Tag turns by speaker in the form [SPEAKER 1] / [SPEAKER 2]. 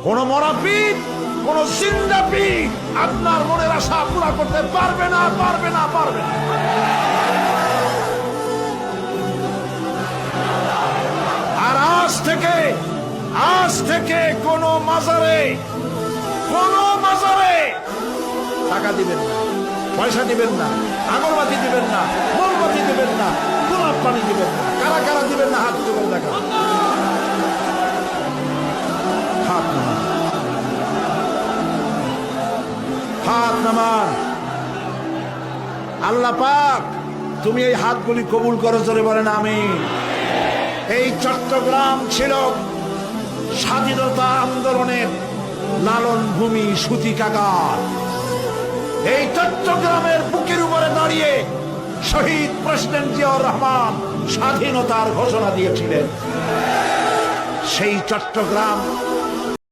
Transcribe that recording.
[SPEAKER 1] কোন মরাপীঠ, কোন জিন্দাপীঠ আপনার মনের আশা পুরা করতে পারবে না, পারবে না, পারবে না। আর আজ থেকে কোন মাজারে টাকা দিবেন না, পয়সা দিবেন না, আগরবাতি দিবেন না, মোমবাতি দিবেন না, গোলাপ পানি দিবেন না। কারা কারা দিবেন না হাত তুলে দেখা। হাত নামান। আল্লাহ পাক তুমি এই হাতগুলি কবুল করো, চলে বলেন আমিন। এই চট্টগ্রাম ছিল স্বাধীনতা আন্দোলনের লালন ভূমি, সূতিকাগার। এই চট্টগ্রামের বুকের উপরে দাঁড়িয়ে শহীদ প্রেসিডেন্ট জিয়াউর রহমান স্বাধীনতার ঘোষণা দিয়েছিলেন। সেই চট্টগ্রাম